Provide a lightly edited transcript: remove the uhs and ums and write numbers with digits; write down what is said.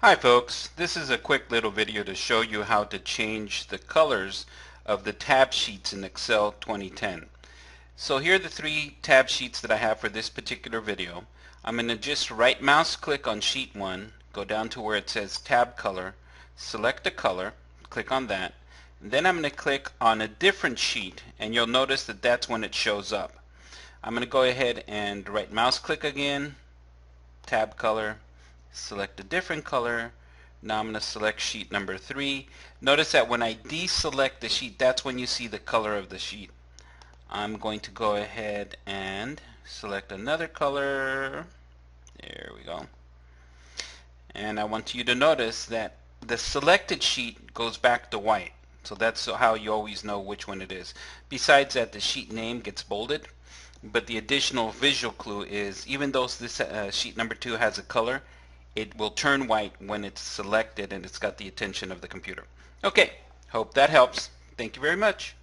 Hi folks, this is a quick little video to show you how to change the colors of the tab sheets in Excel 2010. So here are the three tab sheets that I have for this particular video. I'm going to just right mouse click on sheet 1, go down to where it says tab color, select a color, click on that, and then I'm going to click on a different sheet and you'll notice that that's when it shows up. I'm going to go ahead and right mouse click again, tab color, select a different color. Now I'm going to select sheet number 3. Notice that when I deselect the sheet, that's when you see the color of the sheet. I'm going to go ahead and select another color. There we go. And I want you to notice that the selected sheet goes back to white. So that's how you always know which one it is. Besides that, the sheet name gets bolded. But the additional visual clue is, even though this sheet number 2 has a color, it will turn white when it's selected and it's got the attention of the computer. Okay, hope that helps. Thank you very much.